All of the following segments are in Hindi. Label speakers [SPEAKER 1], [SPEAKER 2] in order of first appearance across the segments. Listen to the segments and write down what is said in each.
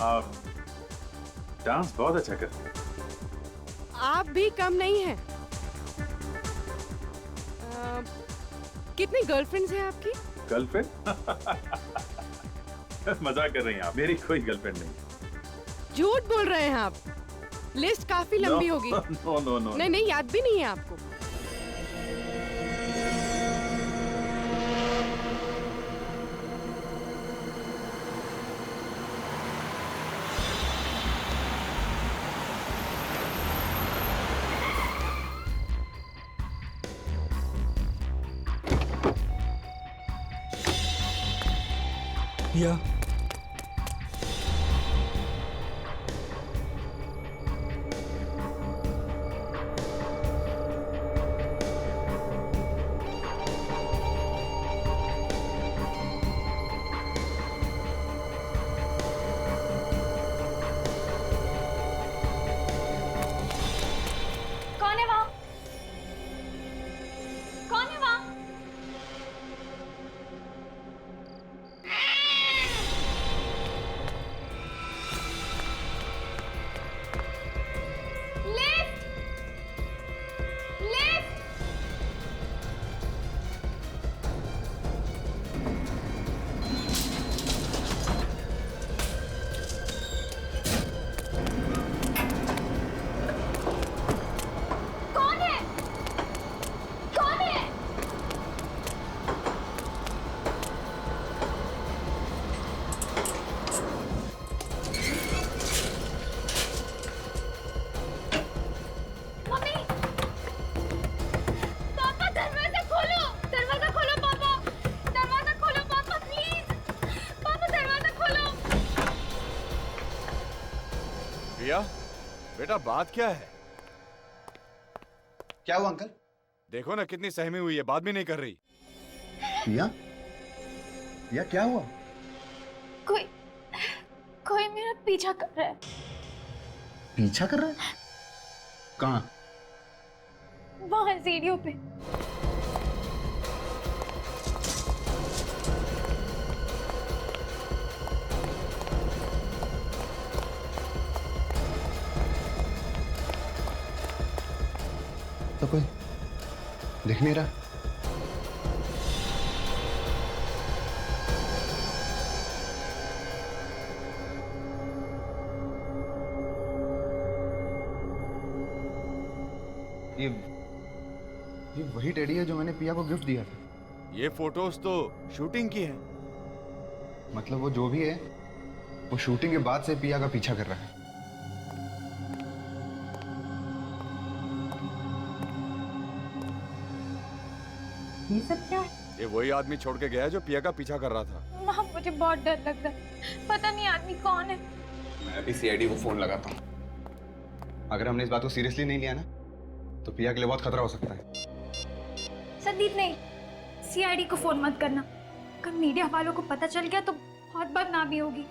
[SPEAKER 1] आप डांस बहुत अच्छा करते हैं।
[SPEAKER 2] आप भी कम नहीं हैं। कितनी गर्लफ्रेंड्स हैं आपकी?
[SPEAKER 1] गर्लफ्रेंड? मजाक कर रही हैं आप, मेरी कोई गर्लफ्रेंड नहीं।
[SPEAKER 2] झूठ बोल रहे हैं आप। लिस्ट काफी लंबी होगी।
[SPEAKER 1] No no no.
[SPEAKER 2] नहीं नहीं, याद भी नहीं है आपको।
[SPEAKER 3] या
[SPEAKER 4] कौन है वहाँ? कौन है वहाँ? लिफ्ट! लिफ्ट! कौन है? कौन है? मम्मी! पापा दरवाजा खोलो! दरवाजा खोलो पापा! दरवाजा खोलो पापा प्लीज! पापा दरवाजा खोलो!
[SPEAKER 5] प्रिया, बेटा बात क्या है?
[SPEAKER 6] क्या हुआ अंकल?
[SPEAKER 5] देखो ना कितनी सहमी हुई है, बात भी नहीं कर रही।
[SPEAKER 6] पिया? पिया क्या हुआ?
[SPEAKER 4] कोई कोई मेरा पीछा कर रहा है।
[SPEAKER 6] पीछा कर रहा है? कहाँ?
[SPEAKER 4] वहां सीढ़ियों पे।
[SPEAKER 6] तो कोई दिख नहीं रहा। ये वही टेडी है जो मैंने पिया को गिफ्ट दिया था।
[SPEAKER 5] ये फोटोज तो शूटिंग की है।
[SPEAKER 6] मतलब वो जो भी है वो शूटिंग के बाद से पिया का पीछा कर रहा है।
[SPEAKER 4] ये सब क्या है?
[SPEAKER 5] ये वही आदमी छोड़ के गया है जो पिया का पीछा कर रहा था।
[SPEAKER 4] माँ मुझे बहुत डर लग रहा है। पता नहीं आदमी कौन है।
[SPEAKER 6] मैं अभी सीआईडी को फोन लगाता हूँ। अगर हमने इस बात को सीरियसली नहीं लिया ना तो पिया के लिए बहुत खतरा हो सकता है।
[SPEAKER 4] संदीप नहीं, सीआईडी को फोन मत करना। अगर मीडिया वालों को पता चल गया तो बहुत बदनामी होगी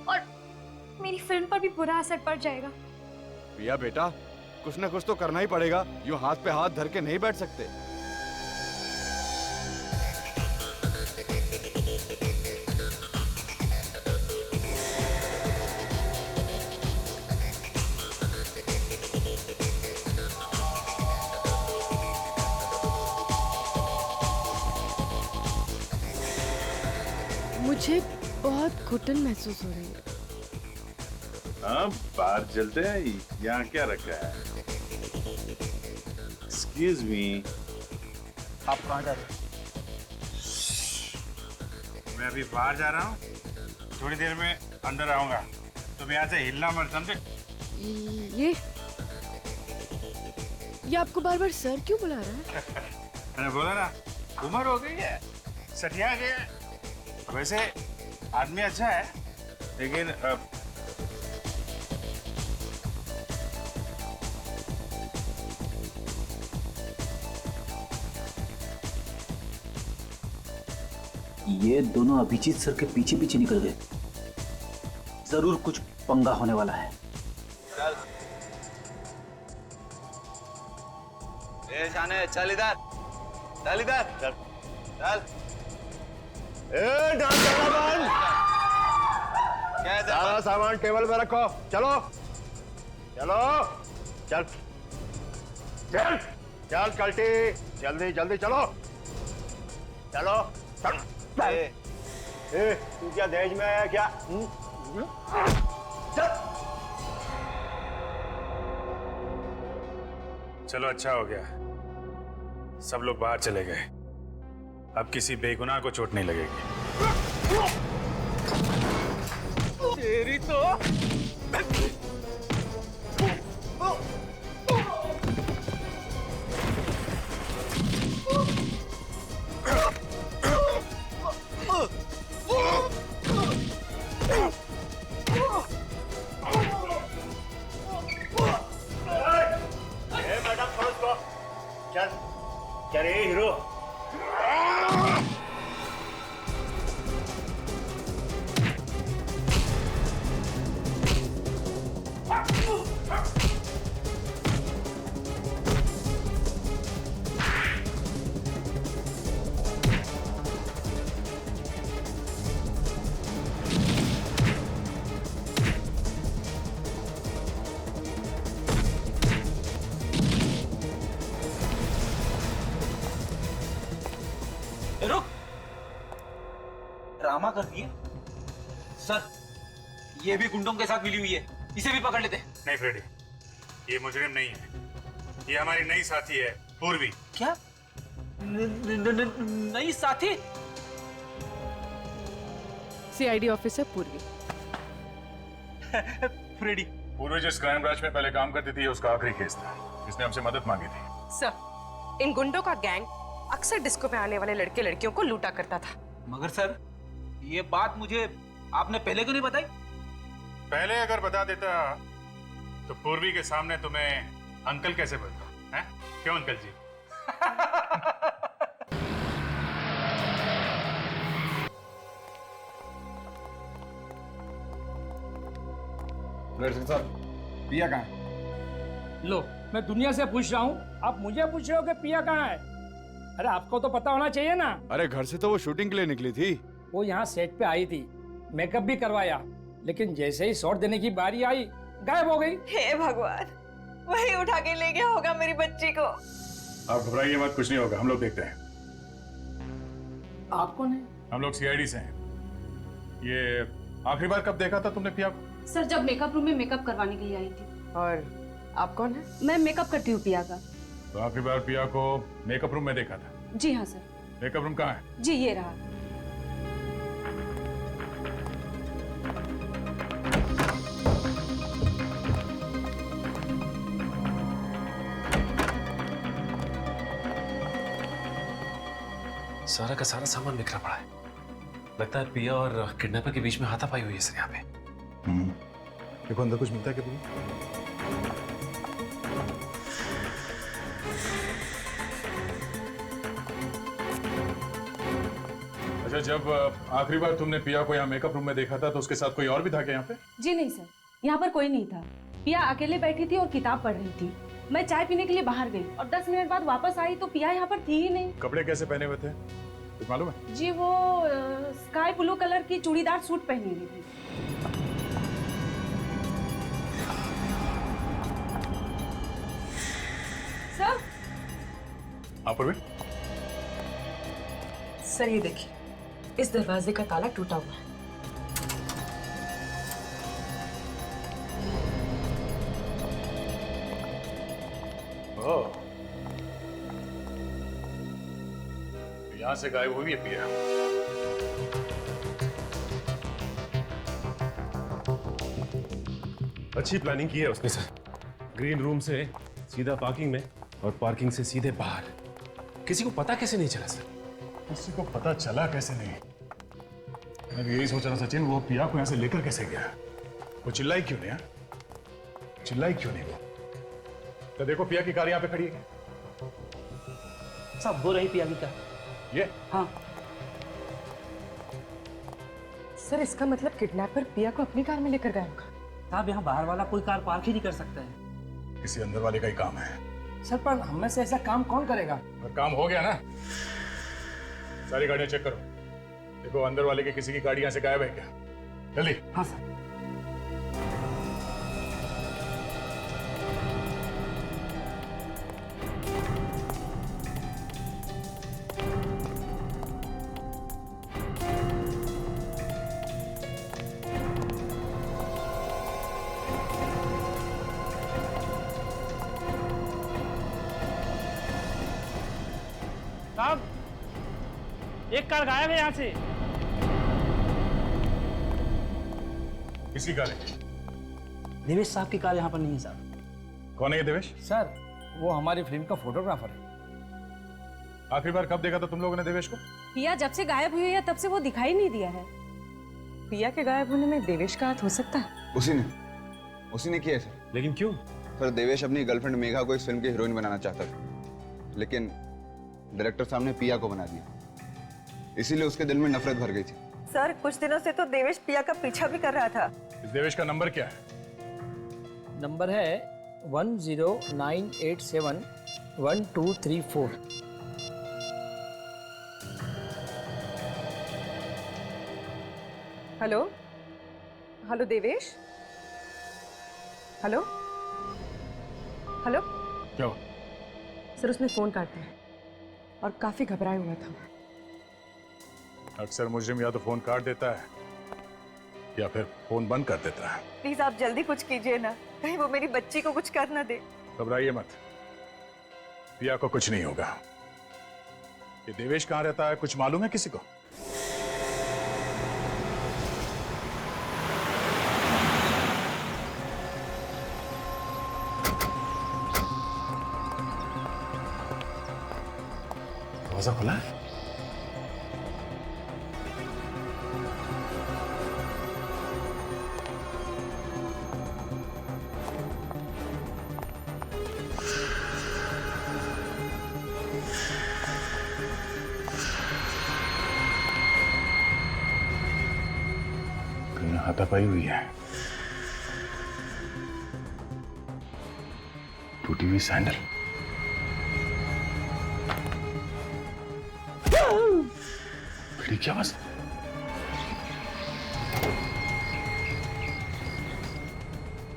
[SPEAKER 4] और मेरी फिल्म पर भी बुरा असर पड़ जाएगा।
[SPEAKER 5] पिया बेटा, कुछ ना कुछ तो करना ही पड़ेगा। यूं हाथ पे हाथ धर के नहीं बैठ सकते।
[SPEAKER 2] मुझे बहुत घुटन महसूस हो रही है।
[SPEAKER 1] हाँ, बाहर चलते हैं। यहाँ क्या रखा है? एक्सक्यूज मी,
[SPEAKER 7] आप कहाँ जा रहे हो? मैं अभी बाहर जा रहा हूँ, थोड़ी देर में अंदर आऊंगा। तुम यहाँ से हिलना मत, समझे?
[SPEAKER 2] ये आपको बार बार सर क्यों बुला रहा है?
[SPEAKER 7] मैंने बोला ना, उम्र हो गई है, सठिया गया है। वैसे आदमी अच्छा है, लेकिन
[SPEAKER 8] ये दोनों अभिजीत सर के पीछे पीछे निकल गए। जरूर कुछ पंगा होने वाला है।
[SPEAKER 9] चल शाने, चल इधर, चल इधर, चल चल। डांस करना बंद। क्या है सारा
[SPEAKER 10] सामान टेबल पे रखो। चलो चलो चल चल चल कल्टी, जल्दी जल्दी चलो चलो चल। तू क्या दहेज में आया क्या? चल।
[SPEAKER 7] चलो अच्छा हो गया, सब लोग बाहर चले गए। अब किसी बेगुनाह को चोट नहीं लगेगी।
[SPEAKER 9] तेरी तो
[SPEAKER 10] मैडम समझ को चल चल रे हीरो।
[SPEAKER 8] रुक, ड्रामा कर रही है सर। ये भी गुंडों के साथ मिली हुई है, इसे भी पकड़ लेते हैं।
[SPEAKER 7] नहीं फ्रेडी, ये मुजरिम नहीं है, ये हमारी नई साथी है पूर्वी।
[SPEAKER 8] क्या नई साथी?
[SPEAKER 2] सीआईडी ऑफिसर पूर्वी।
[SPEAKER 8] फ्रेडी,
[SPEAKER 7] पूर्वी जिस क्राइम ब्रांच में पहले काम करती थी, उसका आखिरी केस था। इसने हमसे मदद मांगी थी।
[SPEAKER 11] सर, इन गुंडों का गैंग अक्सर डिस्को पे आने वाले लड़के लड़कियों को लूटा करता था।
[SPEAKER 8] मगर सर, ये बात मुझे आपने पहले क्यों नहीं बताई?
[SPEAKER 7] पहले अगर बता देता तो पूर्वी के सामने तुम्हें अंकल कैसे बोलता है? क्यों अंकल जी?
[SPEAKER 5] साहब, पिया कहाँ है?
[SPEAKER 12] लो, मैं दुनिया से पूछ रहा हूँ, आप मुझे पूछ रहे हो कि पिया कहाँ है? अरे आपको तो पता होना चाहिए ना।
[SPEAKER 5] अरे घर से तो वो शूटिंग के लिए निकली थी।
[SPEAKER 12] वो यहाँ सेट पे आई थी, मेकअप भी करवाया, लेकिन जैसे ही शॉट देने की बारी आई गायब हो गई।
[SPEAKER 11] हे भगवान, वही उठा के ले गया होगा मेरी बच्ची को।
[SPEAKER 7] आप घबराइए मत, कुछ नहीं होगा, हम लोग देखते हैं।
[SPEAKER 12] आप कौन है?
[SPEAKER 7] हम लोग सीआईडी से हैं। ये आखिरी बार कब देखा था तुमने पिया को?
[SPEAKER 13] सर, जब मेकअप रूम में मेकअप करवाने के लिए आई थी।
[SPEAKER 11] और आप कौन है?
[SPEAKER 13] मैं मेकअप करती हूँ पिया का।
[SPEAKER 7] तो आखिरी बार पिया को मेकअप रूम में देखा था?
[SPEAKER 13] जी हाँ सर।
[SPEAKER 7] मेकअप रूम कहाँ है?
[SPEAKER 13] जी ये रहा।
[SPEAKER 14] सारा का सारा सामान बिखरा पड़ा है। लगता है पिया और किडनैपर के बीच में हाथापाई हुई है सर यहाँ पे।
[SPEAKER 7] देखो अंदर कुछ मिलता है क्या तुम्हें? अच्छा, जब आखिरी बार तुमने पिया को यहाँ मेकअप रूम में देखा था तो उसके साथ कोई और भी था क्या यहाँ पे?
[SPEAKER 13] जी नहीं सर, यहाँ पर कोई नहीं था। पिया अकेले बैठी थी और किताब पढ़ रही थी। मैं चाय पीने के लिए बाहर गई और 10 मिनट बाद वापस आई तो पिया यहाँ पर थी ही नहीं।
[SPEAKER 7] कपड़े कैसे पहने हुए थे कुछ मालूम है?
[SPEAKER 13] जी वो स्काई ब्लू कलर की चूड़ीदार सूट पहनी हुई थी। सर,
[SPEAKER 7] हाँ पूर्वी?
[SPEAKER 11] सर ये देखिए, इस दरवाजे का ताला टूटा हुआ है।
[SPEAKER 7] ओह, यहाँ से गायब हुई है पिया।
[SPEAKER 14] अच्छी प्लानिंग की है उसने सर। ग्रीन रूम से सीधा पार्किंग में और पार्किंग से सीधे बाहर। किसी को पता कैसे नहीं चला सर?
[SPEAKER 7] किसी को पता चला कैसे नहीं? मैं भी यही सोच रहा सचिन, वो पिया को यहाँ से लेकर कैसे गया? वो चिल्लाई क्यों नहीं? चिल्लाई क्यों नहीं वो? तो देखो पिया की कार यहाँ पे खड़ी है।
[SPEAKER 8] सब वो रही पिया की कार।
[SPEAKER 7] ये?
[SPEAKER 12] हाँ
[SPEAKER 11] सर, इसका मतलब किडनैपर पिया को अपनी कार में लेकर गया होगा।
[SPEAKER 8] साहब, यहाँ बाहर वाला कोई कार पार्क ही नहीं कर सकता है।
[SPEAKER 7] किसी अंदर वाले का ही काम है।
[SPEAKER 12] सर, पर हम में से ऐसा काम कौन करेगा?
[SPEAKER 7] और काम हो गया ना? सारी गाड़ियां चेक करो, देखो अंदर वाले की किसी की गाड़ी यहाँ से गायब है क्या? जल्दी।
[SPEAKER 12] हाँ सर। एक कार गायब है यहाँ से।
[SPEAKER 7] किसी कार है?
[SPEAKER 15] देवेश साहब की कार यहाँ पर नहीं है सर।
[SPEAKER 7] कौन है ये देवेश?
[SPEAKER 12] सर वो हमारी फिल्म का फोटोग्राफर है।
[SPEAKER 7] आखिरी बार कब देखा था तुम लोगों ने देवेश को?
[SPEAKER 13] पिया जब से गायब हुई है तब से वो दिखाई नहीं दिया है।
[SPEAKER 11] पिया के गायब होने में देवेश का हाथ हो सकता है?
[SPEAKER 6] उसी ने किया है सर।
[SPEAKER 14] लेकिन क्यों?
[SPEAKER 6] सर देवेश अपनी गर्लफ्रेंड मेघा को इस फिल्म की हीरोइन बनाना चाहता था, लेकिन डायरेक्टर साहब ने पिया को बना दिया, इसीलिए उसके दिल में नफरत भर गई थी।
[SPEAKER 16] सर कुछ दिनों से तो देवेश पिया का पीछा भी कर रहा था।
[SPEAKER 7] इस देवेश का नंबर क्या है?
[SPEAKER 12] नंबर है 109871234।
[SPEAKER 11] Hello hello Devesh, hello hello.
[SPEAKER 7] क्या हुआ?
[SPEAKER 11] सर उसने फोन काट दिया और काफी घबराया हुआ था।
[SPEAKER 7] अक्सर मुजरिम या तो फोन काट देता है या फिर फोन बंद कर देता है।
[SPEAKER 16] प्लीज आप जल्दी कुछ कीजिए ना, कहीं वो मेरी बच्ची को कुछ कर ना दे।
[SPEAKER 7] घबराइए मत, पिया को कुछ नहीं होगा। ये देवेश कहाँ रहता है, कुछ मालूम है किसी को? दरवाजा खुला है? हाथापाई हुई है, टूटी हुई सैंडल। क्या आवाज?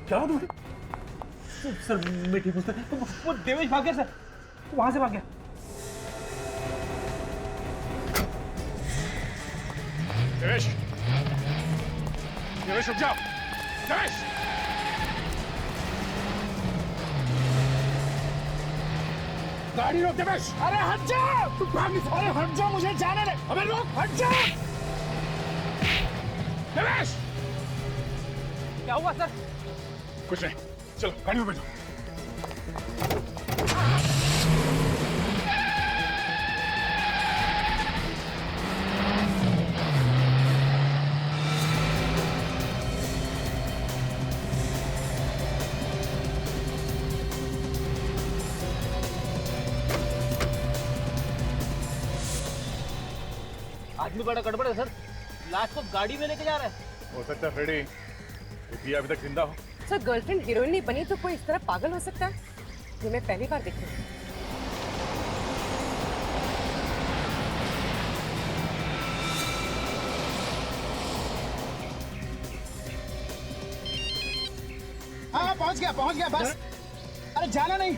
[SPEAKER 15] क्या हुआ तुम्हें? सर मैं ठीक हूँ सर, वो देवेश भाग गया सर, वहां से भाग गया।
[SPEAKER 7] देवेश, देवेश रुक जाओ। देवेश, गाड़ी रोक देवेश।
[SPEAKER 15] अरे हट जा, तू भाग नहीं। अरे हट जा, मुझे जाने दे। अबे रोक, हट जा।
[SPEAKER 7] देवेश,
[SPEAKER 15] क्या हुआ सर?
[SPEAKER 7] कुछ नहीं, चलो गाड़ी में बैठो।
[SPEAKER 15] आदमी बड़ा गड़बड़ है सर, लाश को गाड़ी में लेके जा रहा है।
[SPEAKER 7] हो सकता है फ्रेडी, पिया अभी तक जिंदा हो।
[SPEAKER 11] सर गर्लफ्रेंड हीरोइन नहीं बनी तो कोई इस तरह पागल हो सकता है? ये मैं पहली बार देख रही हूँ।
[SPEAKER 15] हाँ पहुंच गया बस। अरे जाना नहीं।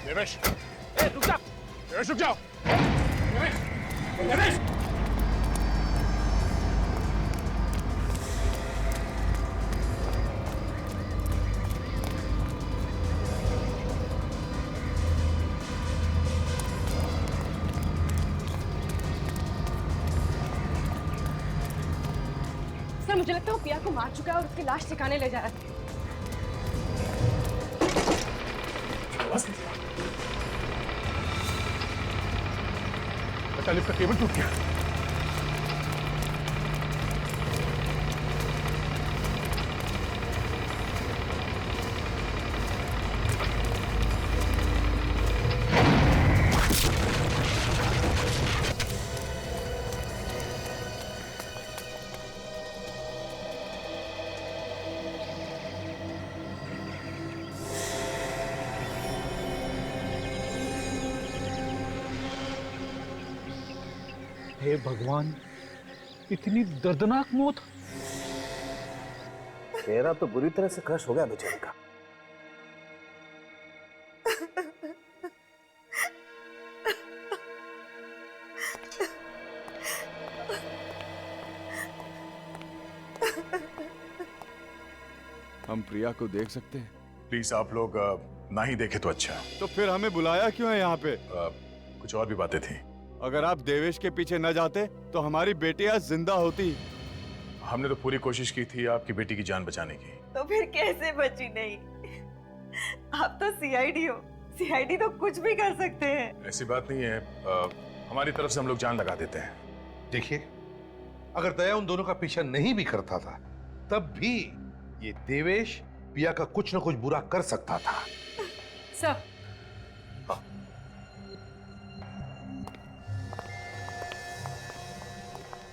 [SPEAKER 7] देवेश, रुक जाओ। देवेश रुक जाओ। देवेश, देवेश।
[SPEAKER 11] सर मुझे लगता है वो पिया को मार चुका है और उसकी लाश ठिकाने ले जा रहा है।
[SPEAKER 7] लिफ्ट का केबल टूट गया।
[SPEAKER 15] हे भगवान,
[SPEAKER 7] इतनी दर्दनाक मौत।
[SPEAKER 17] चेहरा तो बुरी तरह से क्रश हो गया बेचारे का।
[SPEAKER 5] हम प्रिया को देख सकते हैं?
[SPEAKER 7] प्लीज आप लोग ना ही देखे तो अच्छा।
[SPEAKER 5] तो फिर हमें बुलाया क्यों है यहाँ पे?
[SPEAKER 7] कुछ और भी बातें थी।
[SPEAKER 5] अगर आप देवेश के पीछे न जाते तो हमारी बेटी आज जिंदा होती।
[SPEAKER 7] हमने तो पूरी कोशिश की थी आपकी बेटी की जान बचाने की।
[SPEAKER 16] तो फिर कैसे बची नहीं? आप तो सीआईडी हो, सीआईडी तो कुछ भी कर सकते हैं।
[SPEAKER 7] ऐसी बात नहीं है, हमारी तरफ से हम लोग जान लगा देते हैं।
[SPEAKER 10] देखिए, अगर दया उन दोनों का पीछा नहीं भी करता था तब भी ये देवेश पिया का कुछ न कुछ बुरा कर सकता था।
[SPEAKER 11] सर,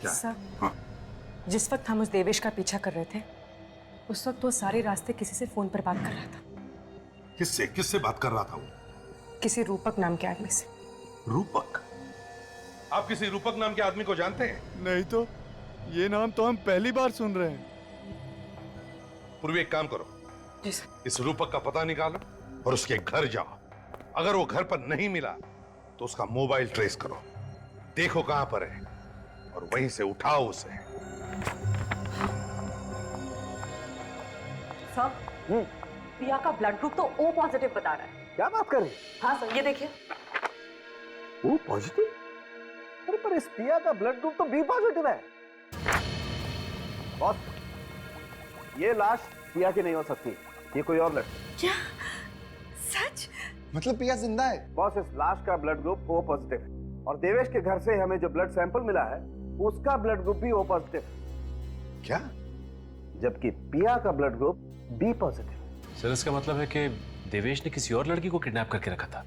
[SPEAKER 11] सर, जिस वक्त हम उस देवेश का पीछा कर रहे थे उस वक्त वो सारे रास्ते किसी से फोन पर बात कर रहा था।
[SPEAKER 10] किससे किससे बात कर रहा था वो?
[SPEAKER 11] किसी रूपक नाम के आदमी से।
[SPEAKER 10] रूपक? आप किसी रूपक नाम के आदमी को जानते हैं?
[SPEAKER 5] नहीं तो, ये नाम तो हम पहली बार सुन रहे हैं।
[SPEAKER 10] पूर्वी एक काम करो,
[SPEAKER 11] जी सर।
[SPEAKER 10] इस रूपक का पता निकालो और उसके घर जाओ। अगर वो घर पर नहीं मिला तो उसका मोबाइल ट्रेस करो, देखो कहां पर है और वहीं से उठाओ उसे।
[SPEAKER 16] सर, पिया का ब्लड ग्रुप तो O पॉजिटिव बता रहा है।
[SPEAKER 17] क्या बात कर रही?
[SPEAKER 16] हाँ सर, ये देखिए।
[SPEAKER 17] O positive? अरे पर इस पिया का ब्लड ग्रुप तो B पॉजिटिव है। बॉस, ये लाश पिया की नहीं हो सकती, ये कोई और लड़की।
[SPEAKER 16] क्या? सच?
[SPEAKER 6] मतलब पिया जिंदा है?
[SPEAKER 17] बॉस, इस लाश का ब्लड ग्रुप O पॉजिटिव है और देवेश के घर से हमें जो ब्लड सैंपल मिला है उसका ब्लड ग्रुप भी O पॉजिटिव है।
[SPEAKER 10] क्या?
[SPEAKER 17] जबकि पिया का blood group B positive.
[SPEAKER 14] Sir, इसका मतलब है कि देवेश ने किसी और लड़की को किडनैप करके रखा था।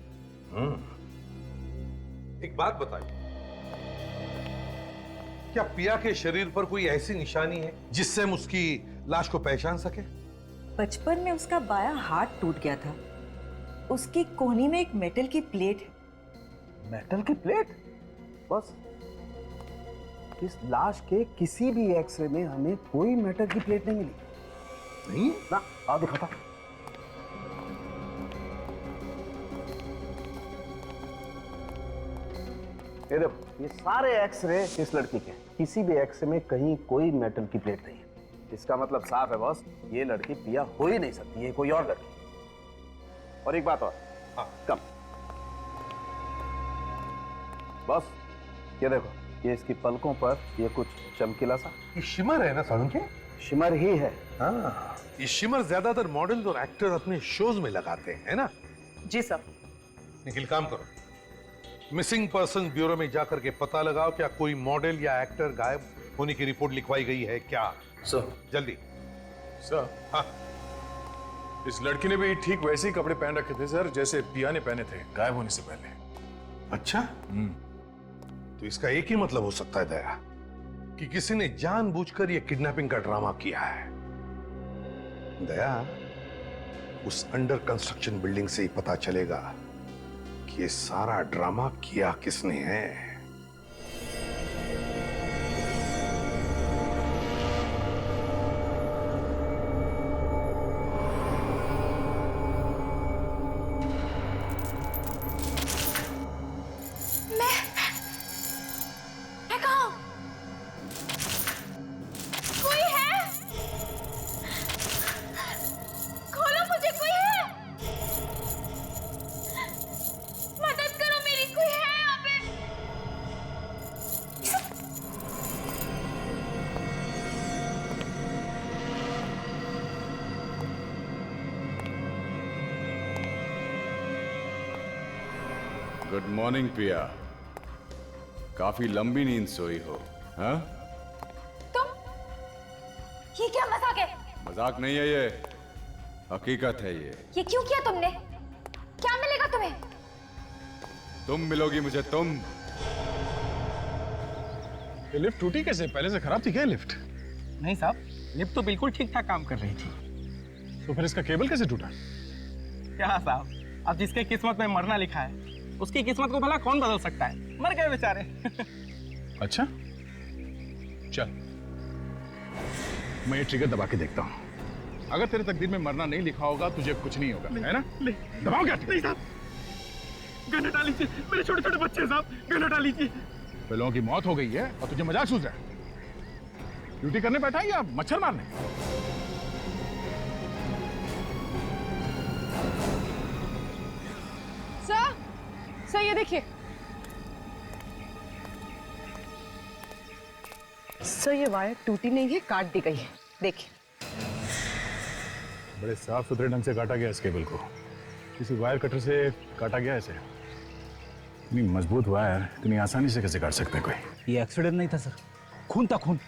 [SPEAKER 10] एक बात बताइए, क्या पिया के शरीर पर कोई ऐसी निशानी है जिससे हम उसकी लाश को पहचान सके?
[SPEAKER 16] बचपन में उसका बायां हाथ टूट गया था, उसकी कोहनी में एक मेटल की प्लेट है।
[SPEAKER 17] मेटल की प्लेट? बस इस लाश के किसी भी एक्सरे में हमें कोई मेटल की प्लेट नहीं मिली।
[SPEAKER 10] नहीं
[SPEAKER 17] ना, आओ दिखाता। ये देखो, ये सारे एक्सरे इस लड़की के, किसी भी एक्सरे में कहीं कोई मेटल की प्लेट नहीं है। इसका मतलब साफ है बॉस, ये लड़की पिया हो ही नहीं सकती, ये कोई और लड़की। और एक बात और, कम बॉस, ये देखो, ये इसकी पलकों पर ये कुछ चमकीला सा।
[SPEAKER 10] ये शिमर है ना सारुण के?
[SPEAKER 17] शिमर ही है।
[SPEAKER 10] हाँ, ये शिमर ज्यादातर मॉडल और एक्टर अपने शोज में लगाते हैं, है ना?
[SPEAKER 16] जी सर।
[SPEAKER 10] निखिल, काम करो, मिसिंग पर्सन ब्यूरो में जाकर के पता लगाओ क्या कोई मॉडल या एक्टर गायब होने की रिपोर्ट लिखवाई गई है क्या?
[SPEAKER 14] सर।
[SPEAKER 10] जल्दी।
[SPEAKER 7] सर, हाँ, इस लड़की ने भी ठीक वैसे ही कपड़े पहन रखे थे सर जैसे पिया ने पहने थे गायब होने से पहले।
[SPEAKER 10] अच्छा, तो इसका एक ही मतलब हो सकता है दया, कि किसी ने जानबूझकर यह किडनैपिंग का ड्रामा किया है। दया, उस अंडर कंस्ट्रक्शन बिल्डिंग से ही पता चलेगा कि ये सारा ड्रामा किया किसने है।
[SPEAKER 4] मैं कहाँ? कोई है? खोलो मुझे, कोई है? मदद करो मेरी, कोई है यहाँ पे?
[SPEAKER 5] गुड मॉर्निंग पिया, काफी लंबी नींद सोई हो। हाँ?
[SPEAKER 4] तुम? ये क्या मजाक है?
[SPEAKER 5] मजाक नहीं है, ये हकीकत है।
[SPEAKER 4] ये क्यों किया तुमने? क्या मिलेगा तुम्हें?
[SPEAKER 5] तुम मिलोगी मुझे, तुम।
[SPEAKER 7] ये लिफ्ट टूटी कैसे? पहले से खराब थी क्या लिफ्ट?
[SPEAKER 12] नहीं साहब, लिफ्ट तो बिल्कुल ठीक ठाक काम कर रही थी।
[SPEAKER 7] तो फिर इसका केबल कैसे टूटा?
[SPEAKER 12] क्या साहब, अब जिसके किस्मत में मरना लिखा है उसकी किस्मत को भला कौन बदल सकता है? मर गए बेचारे।
[SPEAKER 7] अच्छा, चल, मैं ये ट्रिगर दबा के देखता हूँ। अगर तेरे तकदीर में मरना नहीं लिखा होगा, तुझे कुछ नहीं होगा, है ना? दबाओ क्या?
[SPEAKER 15] नहीं साहब, गन हटा लीजिए, मेरे छोटे छोटे बच्चे हैं साहब, गन हटा लीजिए।
[SPEAKER 7] लोगों की मौत हो गई है और तुझे मजाक सूझ रहा है? ड्यूटी करने बैठा है या मच्छर मारने?
[SPEAKER 2] सर ये देखिए।
[SPEAKER 11] सर ये वायर टूटी नहीं है, काट दी गई है, देखिए।
[SPEAKER 7] बड़े साफ सुथरे ढंग से काटा गया इस केबल को, किसी वायर कटर से काटा गया इसे। इतनी मजबूत वायर इतनी आसानी से कैसे काट सकते हैं कोई?
[SPEAKER 8] ये एक्सीडेंट नहीं था सर, खून था, खून।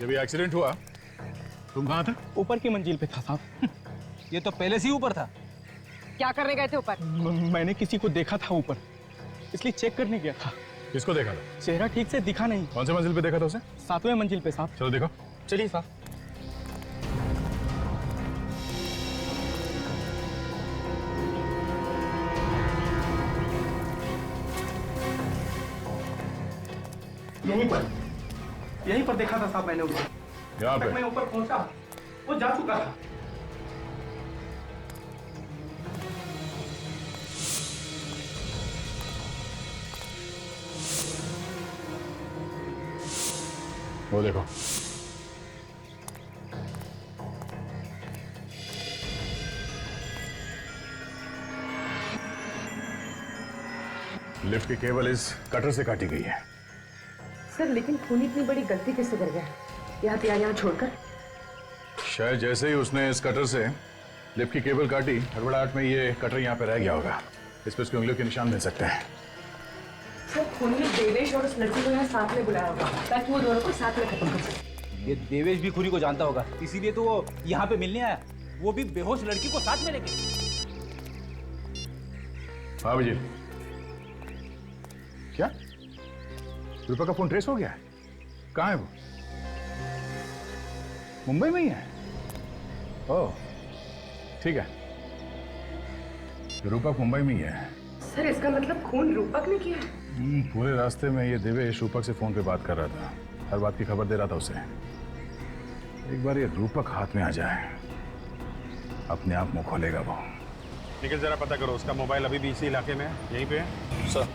[SPEAKER 7] जब ये एक्सीडेंट हुआ तुम कहाँ थे?
[SPEAKER 15] ऊपर की मंजिल पे था साहब।
[SPEAKER 8] ये तो पहले से ही ऊपर था।
[SPEAKER 11] क्या करने गए थे ऊपर?
[SPEAKER 15] मैंने किसी को देखा था ऊपर, इसलिए चेक करने गया था।
[SPEAKER 7] किसको देखा था?
[SPEAKER 15] चेहरा ठीक से दिखा नहीं।
[SPEAKER 7] कौन से मंजिल पे देखा था उसे?
[SPEAKER 15] 7वें मंजिल पे साहब।
[SPEAKER 7] चलो देखो।
[SPEAKER 15] चलिए साहब। यहीं पर देखा था साहब मैंने उसे।
[SPEAKER 7] यहाँ पे?
[SPEAKER 15] मैं ऊपर पहुंचा, वो जा चुका था।
[SPEAKER 7] वो देखो। लिफ्ट की केबल इस कटर से काटी गई है।
[SPEAKER 11] सर लेकिन खून इतनी बड़ी गलती कैसे कर गया? यहाँ पे यहाँ छोड़कर?
[SPEAKER 7] शायद जैसे ही उसने इस कटर से लिफ्ट की केबल काटी, हड़बड़ाहट में ये कटर यहाँ पे रह गया होगा। इस पर उसकी उंगलियों के निशान मिल सकते हैं।
[SPEAKER 11] सर खून ने देवेश और उस लड़की को यहाँ साथ में बुलाया होगा ताकि वो दोनों को साथ में खत्म कर सके।
[SPEAKER 8] ये देवेश भी खुरी को जानता होगा, इसीलिए तो वो यहाँ पे मिलने आया, वो भी बेहोश लड़की को साथ में लेके।
[SPEAKER 7] हाँ विजय, क्या रूपा का फोन ट्रेस हो गया है? कहाँ है वो? मुंबई में ही है? ओह ठीक है, रूपक मुंबई में ही है।
[SPEAKER 11] सर इसका मतलब खून रूपक ने किया?
[SPEAKER 7] पूरे रास्ते में ये देवेश रूपक से फोन पे बात कर रहा था, हर बात की खबर दे रहा था उसे। एक बार ये रूपक हाथ में आ जाए, अपने आप मुंह खोलेगा वो।
[SPEAKER 1] निखिल जरा पता करो, उसका मोबाइल अभी भी इसी इलाके में है, यहीं पे है?
[SPEAKER 6] सर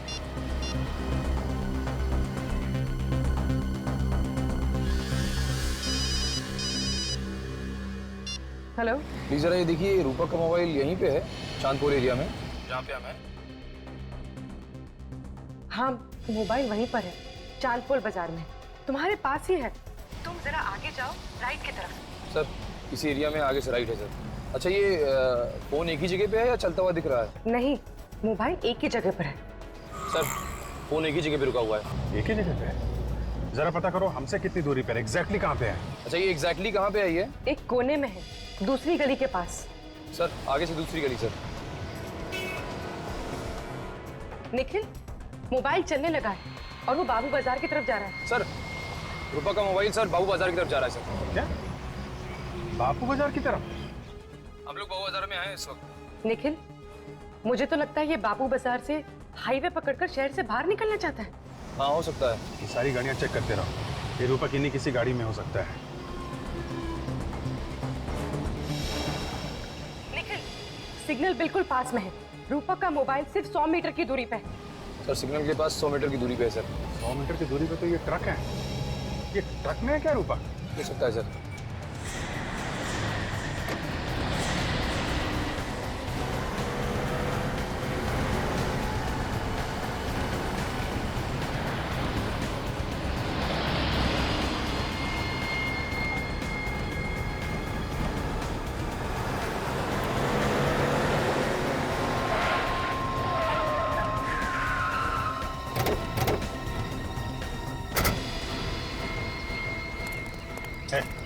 [SPEAKER 11] हेलो
[SPEAKER 6] प्लीज जरा ये देखिए, रूपक का मोबाइल यहीं पे है, चांदपुर एरिया में, जहाँ पे हम हैं।
[SPEAKER 11] हाँ मोबाइल वहीं पर है, चांदपुर बाजार में, तुम्हारे पास ही है। तुम जरा आगे जाओ, राइट की तरफ।
[SPEAKER 6] सर इसी एरिया में आगे से राइट है सर। अच्छा ये फोन एक ही जगह पे है या चलता हुआ दिख रहा है?
[SPEAKER 11] नहीं, मोबाइल एक ही जगह पर है।
[SPEAKER 6] सर फोन एक ही जगह पे रुका हुआ है।
[SPEAKER 1] एक ही जगह पे? जरा पता करो हमसे कितनी दूरी पर, एग्जैक्टली कहाँ पे है?
[SPEAKER 6] अच्छा ये एग्जैक्टली कहाँ पे है ये?
[SPEAKER 11] एक कोने में है, दूसरी गली के पास।
[SPEAKER 6] सर आगे से दूसरी गली सर।
[SPEAKER 11] निखिल मोबाइल चलने लगा है और वो बाबू बाजार की तरफ जा रहा है।
[SPEAKER 6] सर रूपा का मोबाइल सर बाबू बाजार की तरफ जा रहा है सर।
[SPEAKER 1] क्या? बापू बाजार की तरफ?
[SPEAKER 6] हम लोग बाबू बाजार में आए हैं इस वक्त।
[SPEAKER 11] निखिल मुझे तो लगता है ये बाबू बाजार से हाईवे पकड़कर शहर से बाहर निकलना चाहता है।
[SPEAKER 6] हाँ हो सकता है।
[SPEAKER 1] ये सारी गाड़ियां चेक करते रहो, ये रूपक इन्हीं किसी गाड़ी में हो सकता है।
[SPEAKER 11] निखिल सिग्नल बिल्कुल पास में है, रूपक का मोबाइल सिर्फ 100 मीटर की दूरी पे है।
[SPEAKER 6] सर सिग्नल के पास 100 मीटर की दूरी पे है सर।
[SPEAKER 1] 100 मीटर की दूरी पे तो ये ट्रक है। ये ट्रक में है क्या रूपक?
[SPEAKER 6] हो सकता है सर।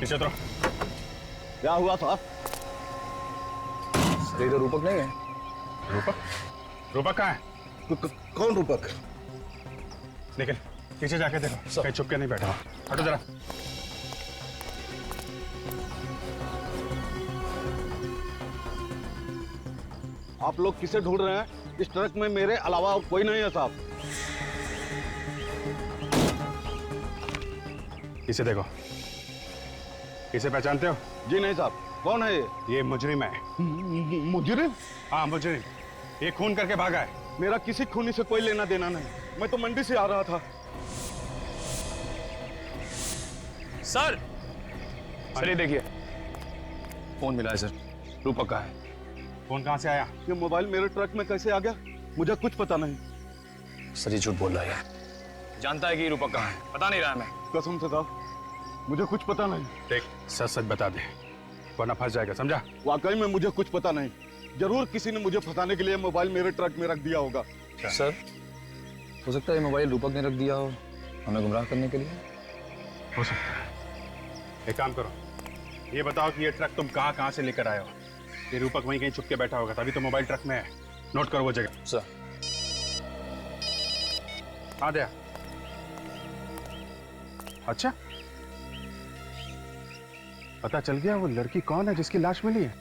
[SPEAKER 1] पीछे उतरो।
[SPEAKER 17] क्या हुआ था?
[SPEAKER 6] सर इधर रूपक नहीं है।
[SPEAKER 1] रूपक? रूपक कहाँ है?
[SPEAKER 17] कौन रूपक?
[SPEAKER 1] निखिल पीछे जाके देखो, कहीं छुप के नहीं बैठा हो। हटो जरा।
[SPEAKER 6] आप लोग किसे ढूंढ रहे हैं? इस ट्रक में मेरे अलावा कोई नहीं है साहब।
[SPEAKER 7] इसे देखो, इसे पहचानते हो?
[SPEAKER 6] जी नहीं साहब। कौन है
[SPEAKER 7] ये मुजरिम है।
[SPEAKER 6] मुजरिम?
[SPEAKER 7] हाँ मुजरिम, ये खून करके भागा है।
[SPEAKER 6] मेरा किसी खूनी से कोई लेना देना नहीं, मैं तो मंडी से आ रहा था।
[SPEAKER 14] सर ये देखिए, फोन मिला है सर, रूपक का है।
[SPEAKER 7] फोन कहाँ से आया?
[SPEAKER 6] ये मोबाइल मेरे ट्रक में कैसे आ गया? मुझे कुछ पता नहीं।
[SPEAKER 14] सर ये झूठ बोल रहा है, जानता है कि रूपक कहाँ है, पता नहीं रहा मैं।
[SPEAKER 6] कसम से साहब मुझे कुछ पता नहीं।
[SPEAKER 7] देख सच सच बता दे, वरना फंस जाएगा, समझा?
[SPEAKER 6] वाकई में मुझे कुछ पता नहीं। जरूर किसी ने मुझे फंसाने के लिए मोबाइल मेरे ट्रक में रख दिया होगा।
[SPEAKER 14] सर हो सकता है ये मोबाइल रूपक ने रख दिया हो हमें गुमराह करने के लिए।
[SPEAKER 7] हो सकता है। एक काम करो, ये बताओ कि ये ट्रक तुम कहाँ से लेकर आए हो? ये रूपक वहीं कहीं छुप के बैठा होगा, तभी तो मोबाइल ट्रक में है। नोट करो वो जगह।
[SPEAKER 14] सर
[SPEAKER 7] हाँ दया। अच्छा, पता चल गया वो लड़की कौन है जिसकी लाश मिली है?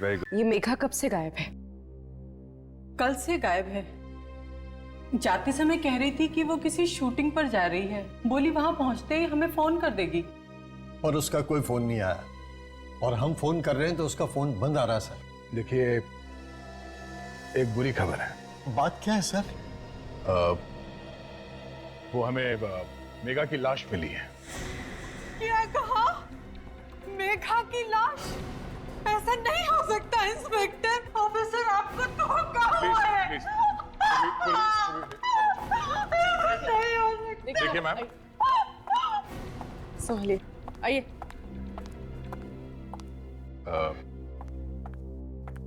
[SPEAKER 7] Very good.
[SPEAKER 11] ये मेघा कब से गायब है?
[SPEAKER 13] कल से गायब है। जाते समय कह रही थी कि वो किसी शूटिंग पर जा रही है, बोली वहां पहुंचते ही हमें फोन कर देगी।
[SPEAKER 18] और उसका कोई फोन नहीं आया, और हम फोन कर रहे हैं तो उसका फोन बंद आ रहा है सर।
[SPEAKER 7] देखिए एक बुरी खबर है।
[SPEAKER 18] बात क्या है सर?
[SPEAKER 7] वो हमें मेघा की लाश मिली है।
[SPEAKER 13] क्या कहा? मेघा की लाश? ऐसा नहीं हो सकता इंस्पेक्टर। ऑफिसर आपको धोखा हुआ है। नहीं हो सकता।
[SPEAKER 7] देखिए मैम,
[SPEAKER 11] संभालिए, आइए।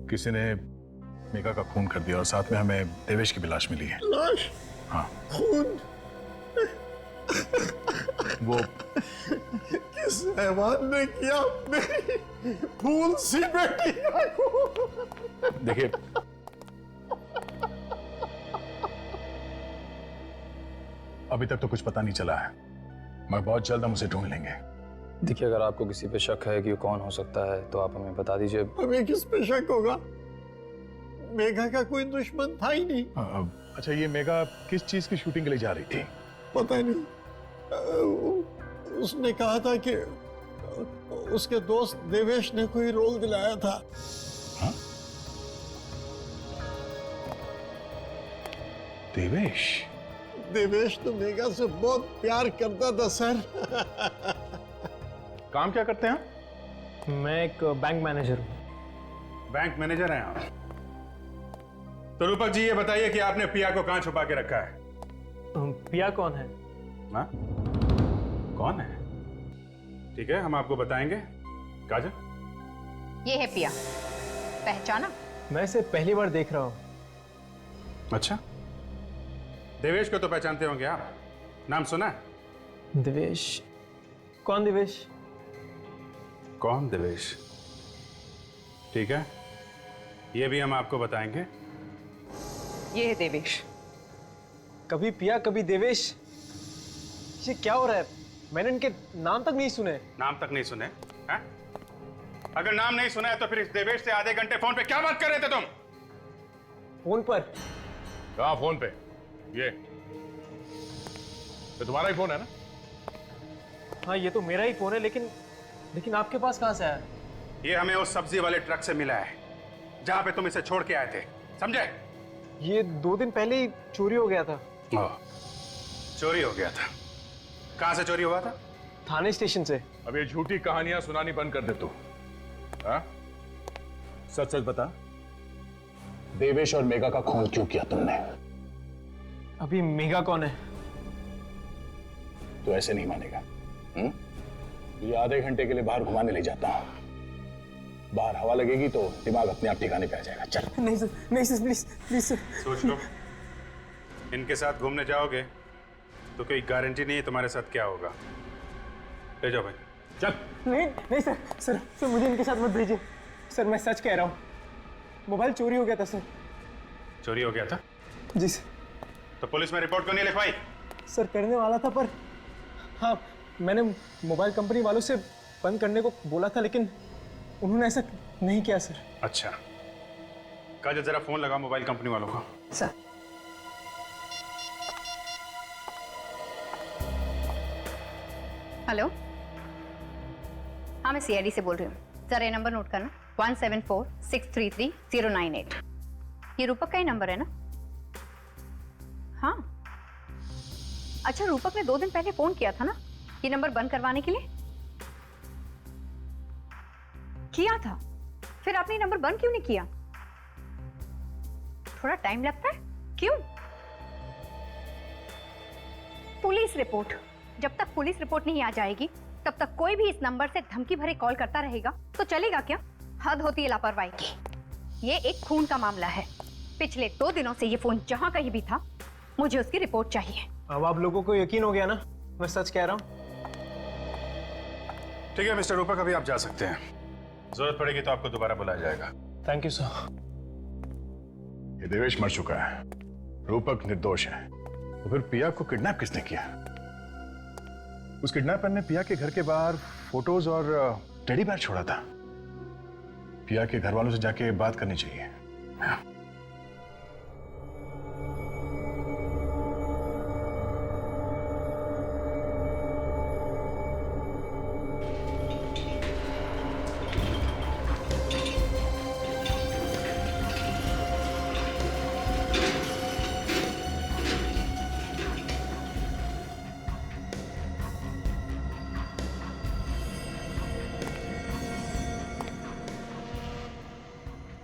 [SPEAKER 7] किसी ने मेघा का खून कर दिया और साथ में हमें देवेश की भी लाश मिली है।
[SPEAKER 18] लाश?
[SPEAKER 7] हाँ।
[SPEAKER 18] खून?
[SPEAKER 7] वो
[SPEAKER 18] किस हैवान ने किया मेरी फूल सी बेटी को?
[SPEAKER 7] देखिए अभी तक तो कुछ पता नहीं चला है, मगर बहुत जल्द हम उसे ढूंढ लेंगे।
[SPEAKER 14] देखिए अगर आपको किसी पे शक है कि वो कौन हो सकता है तो आप हमें बता दीजिए।
[SPEAKER 18] हमें किस पे शक होगा? मेघा का कोई दुश्मन था ही नहीं।
[SPEAKER 7] अच्छा, ये मेघा किस चीज की शूटिंग के लिए जा रही थी?
[SPEAKER 18] पता नहीं, उसने कहा था कि उसके दोस्त देवेश ने कोई रोल दिलाया था।
[SPEAKER 7] हाँ? देवेश?
[SPEAKER 18] देवेश तो मेघा से बहुत प्यार करता था सर।
[SPEAKER 7] काम क्या करते हैं?
[SPEAKER 15] मैं एक बैंक मैनेजर हूँ।
[SPEAKER 7] बैंक मैनेजर हैं आप? तो रूपक जी ये बताइए कि आपने पिया को कहां छुपा के रखा है?
[SPEAKER 15] पिया कौन है?
[SPEAKER 7] हाँ? कौन है? ठीक है, हम आपको बताएंगे। काजल,
[SPEAKER 19] ये है पिया, पहचाना?
[SPEAKER 15] मैं इसे पहली बार देख रहा हूँ।
[SPEAKER 7] अच्छा, देवेश को तो पहचानते होंगे आप, नाम सुना है?
[SPEAKER 15] देवेश? कौन देवेश?
[SPEAKER 7] कौन देवेश? ठीक है, ये भी हम आपको बताएंगे।
[SPEAKER 11] ये है देवेश।
[SPEAKER 15] कभी पिया कभी देवेश, ये क्या हो रहा है? मैंने इनके नाम तक नहीं सुने।
[SPEAKER 7] नाम तक नहीं सुने? हैं? अगर नाम नहीं सुना है तो फिर इस देवेश से आधे घंटे फोन पे क्या बात कर रहे थे तुम?
[SPEAKER 15] फोन पर?
[SPEAKER 7] कहाँ फोन पे? ये तो तुम्हारा ही फोन है ना?
[SPEAKER 15] हाँ ये तो मेरा ही फोन है, लेकिन आपके पास कहाँ से आया?
[SPEAKER 7] ये हमें उस सब्जी वाले ट्रक से मिला है जहां पे तुम इसे छोड़ के आए थे, समझे?
[SPEAKER 15] ये 2 दिन पहले ही चोरी हो गया था।
[SPEAKER 7] चोरी हो गया था? कहां से चोरी हुआ था?
[SPEAKER 15] थाने स्टेशन से।
[SPEAKER 7] अब ये झूठी कहानियां सुनानी बंद कर दे तू। सच सच बता, देवेश और मेघा का खून क्यों किया तुमने?
[SPEAKER 15] अभी मेघा कौन है?
[SPEAKER 7] तो ऐसे नहीं मानेगा। तुझे आधे घंटे के लिए बाहर घुमाने ले जाता हूं, बाहर हवा लगेगी तो दिमाग अपने आप ठिकाने पे आ जाएगा। चल।
[SPEAKER 15] नहीं सर, नहीं सर, प्लीज प्लीज सर।
[SPEAKER 7] सोच लो, इनके साथ घूमने जाओगे तो कोई गारंटी नहीं है तुम्हारे साथ क्या होगा। ले जाओ भाई, चल।
[SPEAKER 15] नहीं नहीं सर, सर मुझे इनके साथ मत भेजिए सर, मैं सच कह रहा हूँ, मोबाइल चोरी हो गया था सर।
[SPEAKER 7] चोरी हो गया था?
[SPEAKER 15] जी सर।
[SPEAKER 7] तो पुलिस में रिपोर्ट क्यों नहीं लिखवाई?
[SPEAKER 15] सर करने वाला था, पर हाँ मैंने मोबाइल कंपनी वालों से बंद करने को बोला था, लेकिन उन्होंने ऐसा नहीं किया सर।
[SPEAKER 7] अच्छा,
[SPEAKER 1] काजल जरा फोन लगा मोबाइल कंपनी वालों को।
[SPEAKER 11] सर।
[SPEAKER 19] हेलो, हाँ मैं सीआईडी से बोल रही हूँ। जरा ये नंबर नोट करना, 1746333098। ये रूपक का ही नंबर है ना? हाँ। अच्छा, रूपक ने 2 दिन पहले फोन किया था ना ये नंबर बंद करवाने के लिए? किया था, फिर आपने ये नंबर बंद क्यों नहीं किया? थोड़ा टाइम लगता है, क्यों? पुलिस रिपोर्ट, जब तक पुलिस रिपोर्ट नहीं आ जाएगी तब तक कोई भी इस नंबर से धमकी भरे कॉल करता रहेगा तो चलेगा क्या? हद होती है लापरवाही की। ये एक खून का मामला है। पिछले 2 दिनों से ये फोन जहां कहीं भी था, मुझे उसकी रिपोर्ट चाहिए।
[SPEAKER 15] अब आप लोगों को यकीन हो गया ना, मैं सच कह रहा हूँ।
[SPEAKER 1] ठीक है मिस्टर रूपक, अभी आप जा सकते हैं। जरूरत पड़ेगी तो आपको दोबारा बुलाया जाएगा।
[SPEAKER 15] Thank you sir.
[SPEAKER 7] ये देवेश मर चुका है, रूपक निर्दोष है। तो फिर पिया को किडनैप किसने किया? उस किडनैपर ने पिया के घर के बाहर फोटोज और टेडी बेयर छोड़ा था। पिया के घर वालों से जाके बात करनी चाहिए।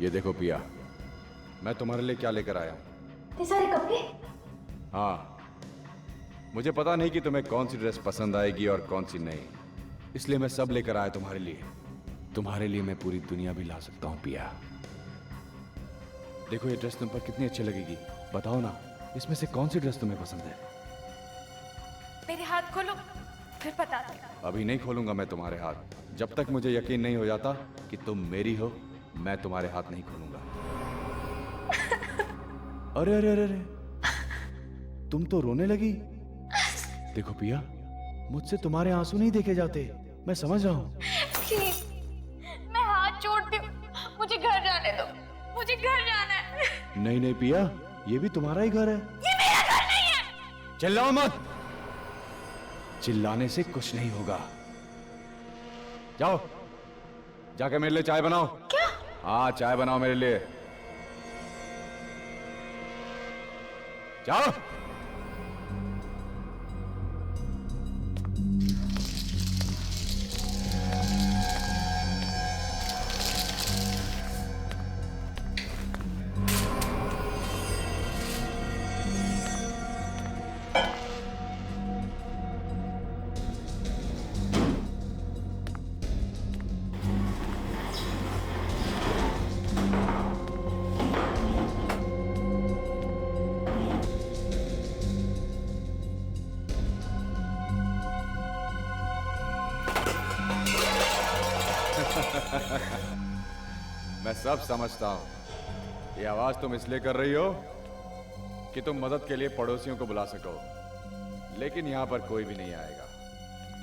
[SPEAKER 6] ये देखो पिया, मैं तुम्हारे लिए क्या लेकर आया हूं।
[SPEAKER 4] इतने सारे कपड़े?
[SPEAKER 6] हाँ, मुझे पता नहीं कि तुम्हें कौन सी ड्रेस पसंद आएगी और कौन सी नहीं, इसलिए मैं सब लेकर आया तुम्हारे लिए। तुम्हारे लिए मैं पूरी दुनिया भी ला सकता हूं पिया। देखो ये ड्रेस तुम पर कितनी अच्छी लगेगी, बताओ ना इसमें से कौन सी ड्रेस तुम्हें पसंद है?
[SPEAKER 4] मेरे हाथ खोलो, फिर बता दो।
[SPEAKER 6] अभी नहीं खोलूंगा मैं तुम्हारे हाथ, जब तक मुझे यकीन नहीं हो जाता कि तुम मेरी हो, मैं तुम्हारे हाथ नहीं खोलूंगा। अरे अरे अरे अरे, तुम तो रोने लगी। देखो पिया, मुझसे तुम्हारे आंसू नहीं देखे जाते, मैं समझ रहा हूँ।
[SPEAKER 4] प्लीज, मैं हाथ जोड़ती हूँ, मुझे घर जाने दो, मुझे घर जाना है।
[SPEAKER 6] नहीं नहीं पिया, ये भी तुम्हारा ही घर है।
[SPEAKER 4] ये मेरा घर नहीं है।
[SPEAKER 6] चिल्लाओ मत, चिल्लाने से कुछ नहीं होगा। जाओ, जाके मेरे लिए चाय बनाओ।
[SPEAKER 4] क्या?
[SPEAKER 6] हाँ, चाय बनाओ मेरे लिए, जाओ। मैं सब समझता हूं। ये आवाज तुम इसलिए कर रही हो कि तुम मदद के लिए पड़ोसियों को बुला सको, लेकिन यहां पर कोई भी नहीं आएगा।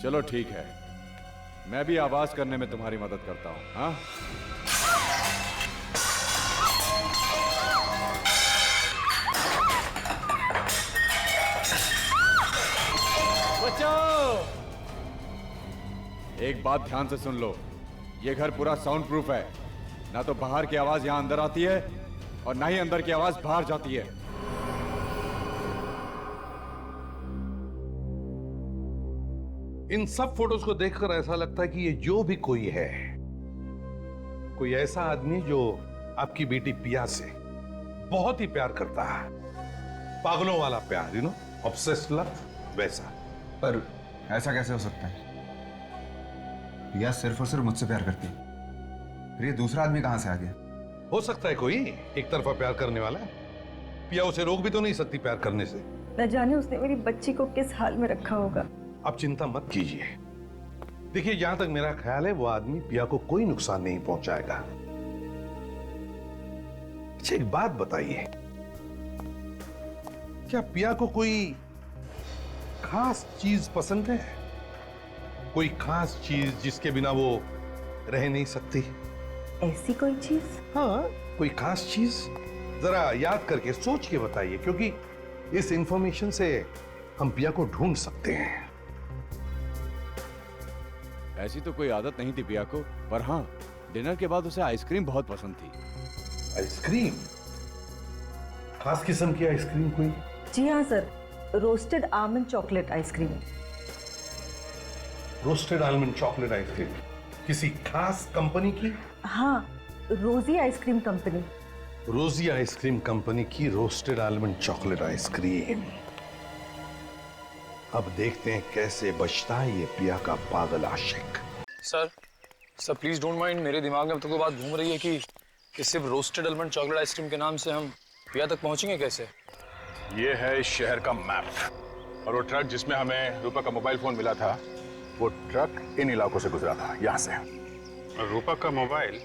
[SPEAKER 6] चलो ठीक है, मैं भी आवाज करने में तुम्हारी मदद करता हूं। हाँ, बचाओ। एक बात ध्यान से सुन लो, ये घर पूरा साउंड प्रूफ है। ना तो बाहर की आवाज यहां अंदर आती है और ना ही अंदर की आवाज बाहर जाती है।
[SPEAKER 20] इन सब फोटोज को देखकर ऐसा लगता है कि ये जो भी कोई है, कोई ऐसा आदमी जो आपकी बेटी पिया से बहुत ही प्यार करता है, पागलों वाला प्यार, ऑब्सेस्ड लव, वैसा।
[SPEAKER 6] पर ऐसा कैसे हो सकता है? पिया सिर्फ और सिर्फ मुझसे प्यार करती है, फिर ये दूसरा आदमी कहां से आ गया?
[SPEAKER 20] हो सकता है कोई एक तरफा प्यार करने वाला। पिया उसे रोक भी तो नहीं सकती प्यार करने से।
[SPEAKER 16] न जाने उसने मेरी बच्ची को किस हाल में रखा होगा।
[SPEAKER 20] आप चिंता मत कीजिए। देखिए, जहां तक मेरा ख्याल है वो आदमी पिया को कोई नुकसान नहीं पहुंचाएगा। अच्छा, एक बात बताइए, क्या पिया को कोई खास चीज पसंद है? कोई खास चीज जिसके बिना वो रह नहीं सकती?
[SPEAKER 16] ऐसी कोई चीज?
[SPEAKER 20] हाँ, कोई खास चीज जरा याद करके सोच के बताइए, क्योंकि इस इंफॉर्मेशन से हम पिया को ढूंढ सकते हैं।
[SPEAKER 6] ऐसी तो कोई आदत नहीं थी पिया को, पर हाँ, डिनर के बाद उसे आइसक्रीम बहुत पसंद थी।
[SPEAKER 20] आइसक्रीम? खास किस्म की आइसक्रीम कोई?
[SPEAKER 16] जी हाँ sir, roasted almond chocolate ice cream.
[SPEAKER 20] Roasted almond chocolate ice cream किसी खास कंपनी की?
[SPEAKER 16] हाँ, रोजी आइसक्रीम कंपनी।
[SPEAKER 20] रोजी आइसक्रीम कंपनी की रोस्टेड आलमंड चॉकलेट आइसक्रीम। अब देखते हैं कैसे बचता है ये पिया का पागल आशिक।
[SPEAKER 3] सर प्लीज डोंट माइंड, मेरे दिमाग में अब तक वो बात घूम रही है कि सिर्फ रोस्टेड आलमंड चॉकलेट आइसक्रीम के नाम से हम पिया तक पहुंचेंगे कैसे?
[SPEAKER 7] ये है इस शहर का मैप, और वो ट्रक जिसमें हमें रूपक का मोबाइल फोन मिला था, वो ट्रक इन इलाकों से गुजरा था, यहाँ से। और रूपक का मोबाइल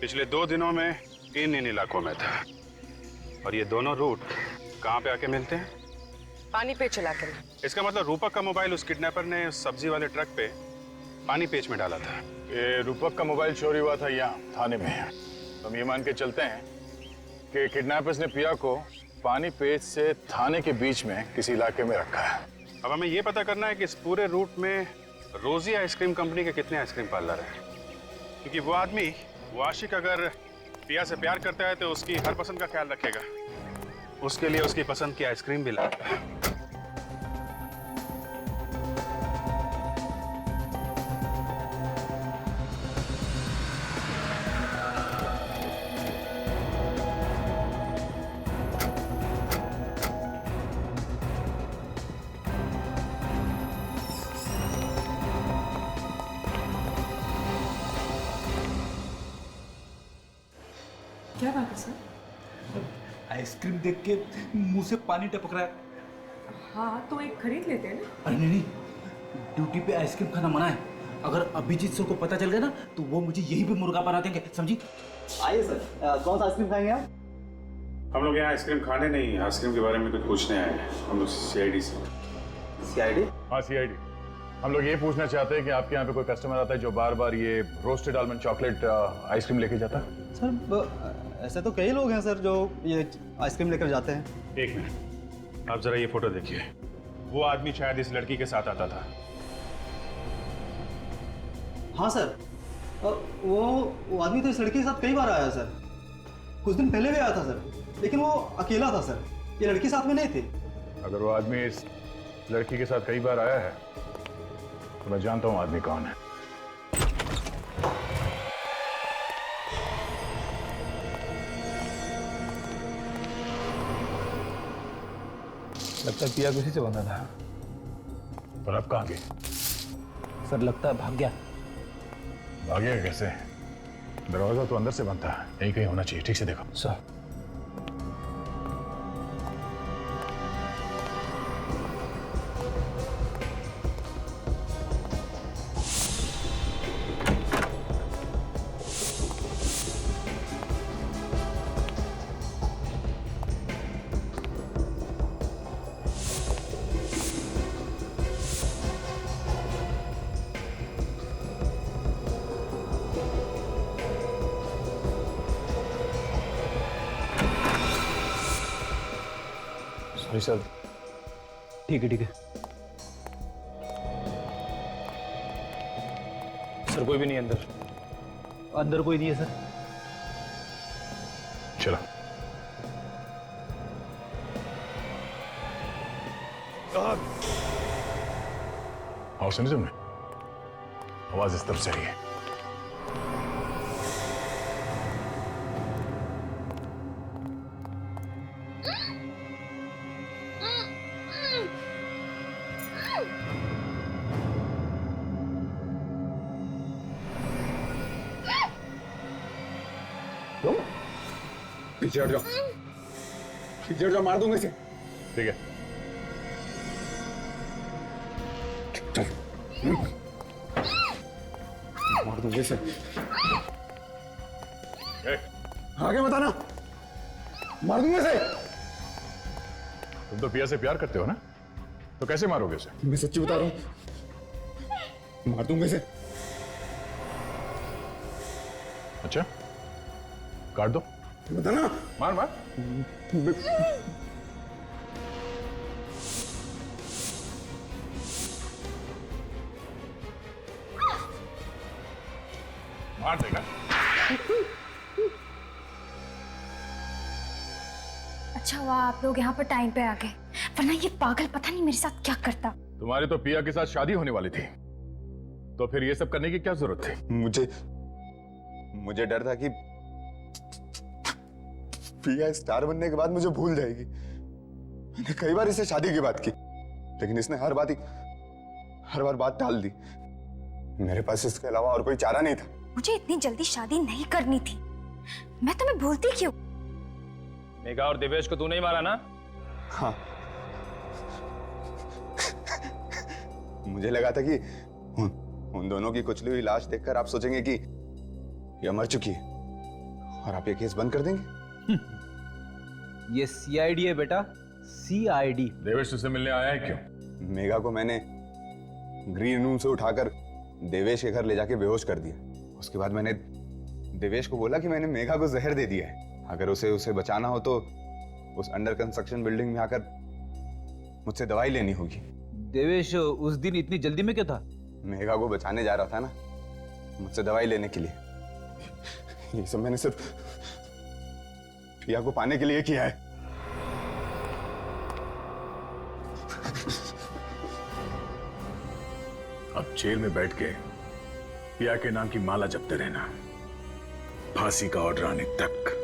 [SPEAKER 7] पिछले 2 दिनों में इन इलाकों में था। और ये दोनों रूट कहाँ पे आके मिलते हैं?
[SPEAKER 11] पानी पे चला कर।
[SPEAKER 7] इसका मतलब रूपक का मोबाइल उस किडनैपर ने उस सब्जी वाले ट्रक पे पानी पेच में डाला था। ये रूपक का मोबाइल चोरी हुआ था यहाँ थाने में। तो हम ये मान के चलते हैं कि किडनैपर्स ने पिया को पानी पेच से थाने के बीच में किसी इलाके में रखा है। अब हमें ये पता करना है कि इस पूरे रूट में रोजी आइसक्रीम कंपनी के कितने आइसक्रीम पार्लर हैं, क्योंकि वो आदमी, वो आशिक, अगर पिया से प्यार करता है तो उसकी हर पसंद का ख्याल रखेगा। उसके लिए उसकी पसंद की आइसक्रीम भी लाता है।
[SPEAKER 11] क्या बात है सर?
[SPEAKER 18] आइसक्रीम देख के मुंह से पानी टपक रहा है।
[SPEAKER 11] हाँ तो एक खरीद लेते हैं ना।
[SPEAKER 8] अरे नहीं, ड्यूटी पे आइसक्रीम खाना मना है। अगर अभिजीत सर को पता चल गया ना तो वो मुझे यहीं पे मुर्गा बना देंगे, समझी?
[SPEAKER 17] आइए सर, कौन सा आइसक्रीम खाएंगे आप?
[SPEAKER 7] हम लोग यहाँ आइसक्रीम खाने नहीं, आइसक्रीम के बारे में कुछ पूछने आए हैं। हम लोग सीआईडी से।
[SPEAKER 17] सीआईडी?
[SPEAKER 7] हाँ सीआईडी। हम लोग ये पूछना चाहते हैं कि आपके यहाँ पे कोई कस्टमर आता है जो बार बार ये रोस्टेड आलमंड चॉकलेट आइसक्रीम लेके जाता है?
[SPEAKER 17] सर ऐसे तो कई लोग हैं सर जो ये आइसक्रीम लेकर जाते हैं।
[SPEAKER 7] एक मिनट, आप जरा ये फोटो देखिए। वो आदमी शायद इस लड़की के साथ आता था।
[SPEAKER 17] हाँ सर, वो आदमी तो इस लड़की के साथ कई बार आया सर। कुछ दिन पहले भी आया था सर, लेकिन वो अकेला था सर, ये लड़की साथ में नहीं थी।
[SPEAKER 7] अगर वो आदमी इस लड़की के साथ कई बार आया है तो मैं जानता हूँ आदमी कौन है।
[SPEAKER 15] लगता है पिया किसी से बंधा था।
[SPEAKER 7] पर अब कहाँ गई?
[SPEAKER 15] सर लगता है भाग गया।
[SPEAKER 7] भागेगा कैसे? दरवाजा तो अंदर से बंद था, यही कहीं होना चाहिए। ठीक से देखो
[SPEAKER 15] सर।
[SPEAKER 7] Sorry sir.
[SPEAKER 15] ठीक है सर, कोई भी नहीं अंदर।
[SPEAKER 17] अंदर कोई नहीं है सर।
[SPEAKER 7] चलो। आओ, सुनी तुमने? आवाज इस तरफ से आई है।
[SPEAKER 6] पीछे हट जाओ, पीछे हट जाओ, मार दूंगा इसे।
[SPEAKER 7] ठीक है।
[SPEAKER 6] चल, मार दूंगा इसे। आगे बताना, मार दूंगा इसे।
[SPEAKER 7] तुम तो पिया से प्यार करते हो ना, तो कैसे मारोगे उसे?
[SPEAKER 6] मैं सच्ची बता रहा हूं, मार दूंगा इसे।
[SPEAKER 7] अच्छा, काट दो।
[SPEAKER 18] बताना।
[SPEAKER 7] मार मार। मार देगा।
[SPEAKER 4] अच्छा हुआ आप लोग यहाँ पर टाइम पे आ गए, वरना ये पागल पता नहीं मेरे साथ क्या करता।
[SPEAKER 7] तुम्हारी तो पिया के साथ शादी होने वाली थी, तो फिर ये सब करने की क्या जरूरत थी?
[SPEAKER 6] मुझे डर था कि पिया स्टार बनने के बाद मुझे भूल जाएगी। मैंने कई बार इससे शादी की बात की, लेकिन इसने हर बार बात टाल दी। मेरे पास इसके अलावा और कोई चारा नहीं था।
[SPEAKER 4] मुझे इतनी जल्दी शादी नहीं करनी थी। मैं तुम्हें भूलती क्यों?
[SPEAKER 3] मेघा और देवेश को तू नहीं मारा ना?
[SPEAKER 6] हाँ। मुझे लगा था कि उन दोनों की कुचली हुई लाश देखकर आप सोचेंगे कि यह मर चुकी है और आप ये केस बंद कर देंगे।
[SPEAKER 8] ये सीआईडी है बेटा, सीआईडी।
[SPEAKER 7] देवेश तुझसे मिलने आया है क्यों?
[SPEAKER 6] मेघा को मैंने ग्रीन रूम से उठाकर देवेश के घर ले जाके बेहोश कर दिया। उसके बाद मैंने देवेश को बोला कि मैंने मेघा को जहर दे दिया है, अगर उसे बचाना हो तो उस अंडर कंस्ट्रक्शन बिल्डिंग में आकर मुझसे दवाई लेनी होगी।
[SPEAKER 8] देवेश उस दिन इतनी जल्दी में क्या था?
[SPEAKER 6] मेघा को बचाने जा रहा था ना, मुझसे दवाई लेने के लिए। ये सब मैंने सिर्फ पिया को पाने के लिए किया है।
[SPEAKER 7] अब जेल में बैठ के पिया के नाम की माला जपते रहना, फांसी का ऑर्डर आने तक।